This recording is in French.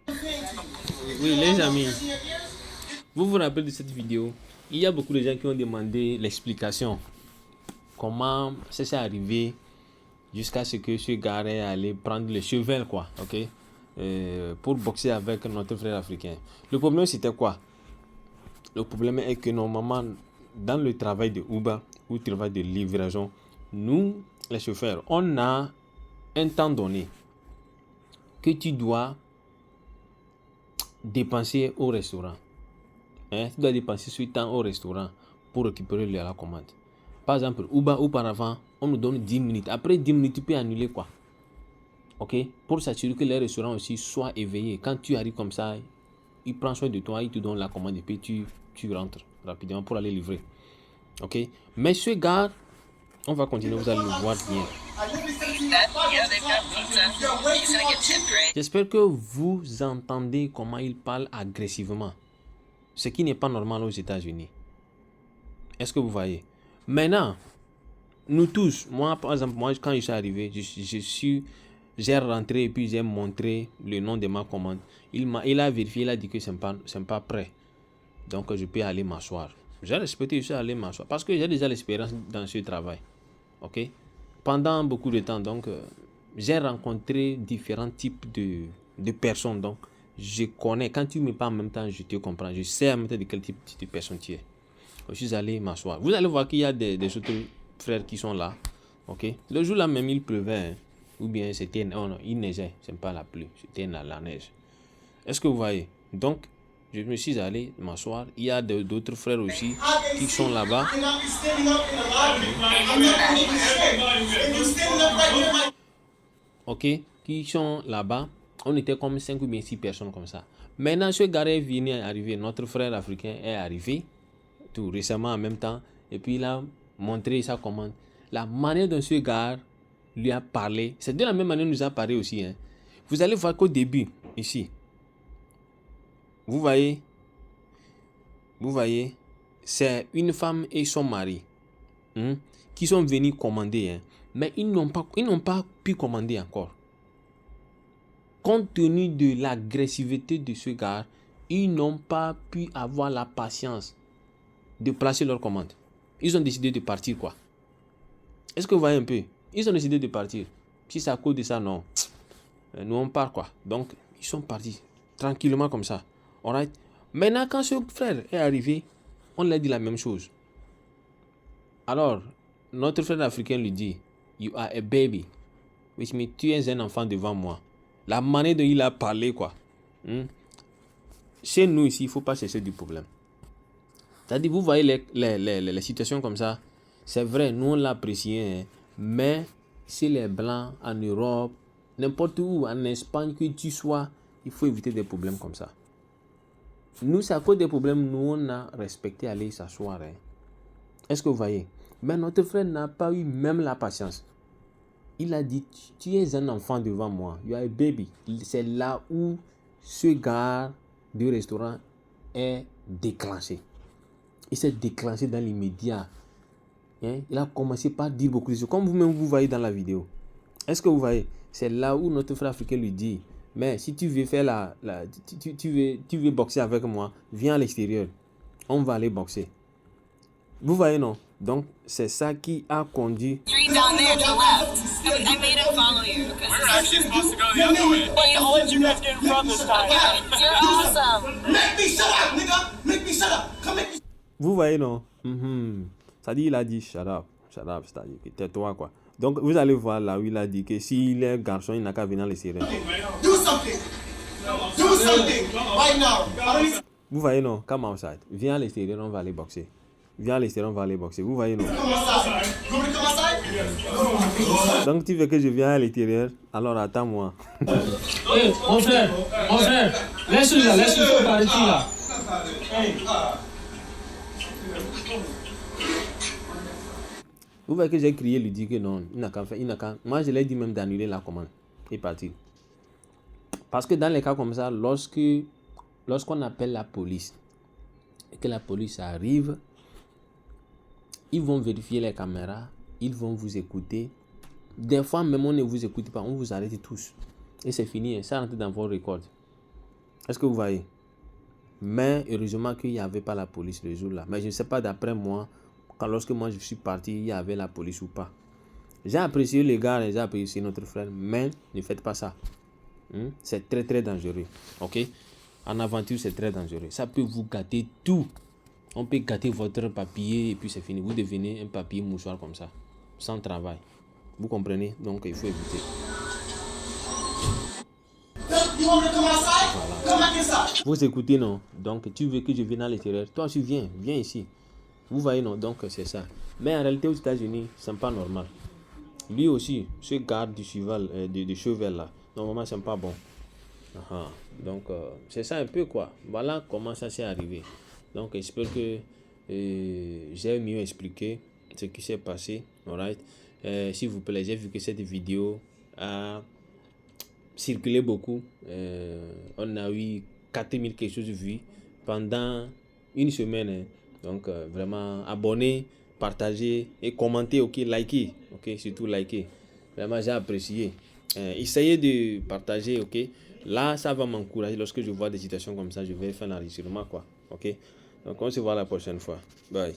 Oui, les amis, vous vous rappelez de cette vidéo? Il y a beaucoup de gens qui ont demandé l'explication. Comment ça s'est arrivé jusqu'à ce que ce gars est allé prendre le cheval, quoi, ok, pour boxer avec notre frère africain. Le problème, c'était quoi? Le problème est que normalement, dans le travail de Uber ou le travail de livraison, nous, les chauffeurs, on a un temps donné que tu dois dépenser au restaurant. Tu dois dépenser ce temps au restaurant pour récupérer la commande. Par exemple, Uber, auparavant, on nous donne 10 minutes. Après 10 minutes, tu peux annuler, quoi. Ok? Pour s'assurer que les restaurants aussi soient éveillés. Quand tu arrives comme ça, il prend soin de toi, il te donne la commande et puis tu rentres rapidement pour aller livrer. Ok? Mais ce gars, on va continuer, vous allez le voir bien. J'espère que vous entendez comment il parle agressivement. Ce qui n'est pas normal aux États-Unis. Est-ce que vous voyez? Maintenant, nous tous, moi par exemple, moi quand je suis arrivé, j'ai rentré et puis j'ai montré le nom de ma commande. Il a vérifié, il a dit que c'est pas prêt. Donc je peux aller m'asseoir. J'ai respecté, je suis allé m'asseoir parce que j'ai déjà l'expérience dans ce travail. Ok? Pendant beaucoup de temps, donc j'ai rencontré différents types de personnes. Donc je connais, quand tu me parles en même temps, je te comprends. Je sais en même temps de quel type de personne tu es. Je suis allé m'asseoir. Vous allez voir qu'il y a des autres frères qui sont là. Ok? Le jour là même, il pleuvait. Hein? Ou bien c'était... Oh non, il neigeait. C'est pas la pluie. C'était la neige. Est-ce que vous voyez? Donc, je me suis allé m'asseoir. Il y a d'autres frères aussi qui sont là-bas. Ok? Qui sont là-bas. On était comme 5 ou bien 6 personnes comme ça. Maintenant, ce gars est venu arriver. Notre frère africain est arrivé. Tout récemment en même temps. Et puis il a montré sa commande. La manière dont ce gars lui a parlé, c'est de la même manière qu'il nous a parlé aussi. Hein. Vous allez voir qu'au début, ici, vous voyez, c'est une femme et son mari qui sont venus commander. Hein, mais ils n'ont pas pu commander encore. Compte tenu de l'agressivité de ce gars, ils n'ont pas pu avoir la patience de placer leur commande. Ils ont décidé de partir, quoi. Est-ce que vous voyez un peu? Ils ont décidé de partir. Si c'est à cause de ça, non. Nous, on part, quoi. Donc, ils sont partis. Tranquillement, comme ça. Alright? Maintenant, quand ce frère est arrivé, on lui a dit la même chose. Alors, notre frère africain lui dit, You are a baby. Which means, tu es un enfant devant moi. La manière dont il a parlé, quoi. Chez nous, ici, il ne faut pas chercher du problème. C'est-à-dire, vous voyez les situations comme ça. C'est vrai, nous, on l'apprécie, hein, mais c'est les Blancs en Europe, n'importe où, en Espagne, que tu sois, il faut éviter des problèmes comme ça. Nous, c'est à cause des problèmes, nous, on a respecté aller s'asseoir. Hein. Est-ce que vous voyez? Mais notre frère n'a pas eu même la patience. Il a dit, tu es un enfant devant moi. You are a baby. C'est là où ce gars du restaurant est déclenché. Il s'est déclenché dans l'immédiat. Hein? Il a commencé par dire beaucoup de choses. Comme vous-même vous voyez dans la vidéo. Est-ce que vous voyez? C'est là où notre frère africain lui dit, mais si tu veux faire tu veux boxer avec moi, viens à l'extérieur. On va aller boxer. Vous voyez, non? Donc, c'est ça qui a conduit. Vous voyez, non? Ça dit, il a dit, shut up, c'est-à-dire que tais-toi, quoi. Donc, vous allez voir là où il a dit que s'il est garçon, il n'a qu'à venir à l'extérieur. Vous voyez, non? Come outside. Viens à l'extérieur, on va aller boxer. Viens à l'extérieur, on va aller boxer. Vous voyez, non? Donc, tu veux que je vienne à l'extérieur? Alors, attends-moi. Hey, mon frère, laisse-le là, laisse-le partir là. Vous voyez que j'ai crié, lui dire que non, il n'a qu'à faire, Moi, je l'ai dit même d'annuler la commande et partir. Parce que dans les cas comme ça, lorsqu'on appelle la police et que la police arrive, ils vont vérifier les caméras, ils vont vous écouter. Des fois, même on ne vous écoute pas, on vous arrête tous. Et c'est fini, ça rentre dans vos records. Est-ce que vous voyez? Mais heureusement qu'il n'y avait pas la police le jour-là. Mais je ne sais pas d'après moi, lorsque moi je suis parti, il y avait la police ou pas. J'ai apprécié les gars, j'ai apprécié notre frère, mais ne faites pas ça. C'est très très dangereux. Ok? En aventure, c'est très dangereux. Ça peut vous gâter tout. On peut gâter votre papier et puis c'est fini. Vous devenez un papier mouchoir comme ça, sans travail. Vous comprenez? Donc il faut éviter. Voilà. Vous écoutez, non? Donc tu veux que je vienne à l'extérieur. Toi aussi, viens ici. Vous voyez, non? Donc c'est ça. Mais en réalité, aux États-Unis, c'est pas normal. Lui aussi, ce garde du cheval, de cheval là, normalement, c'est pas bon. Donc, c'est ça un peu quoi. Voilà comment ça s'est arrivé. Donc, j'espère que j'ai mieux expliqué ce qui s'est passé. Alright. S'il vous plaît, j'ai vu que cette vidéo a circulé beaucoup. On a eu 4000 quelque chose de vues pendant une semaine. Hein. Donc, vraiment, abonnez, partagez et commentez, ok, likez, ok, surtout likez. Vraiment, j'ai apprécié. Essayez de partager, ok. Là, ça va m'encourager. Lorsque je vois des situations comme ça, je vais faire l'enregistrement, quoi, ok. Donc, on se voit la prochaine fois. Bye.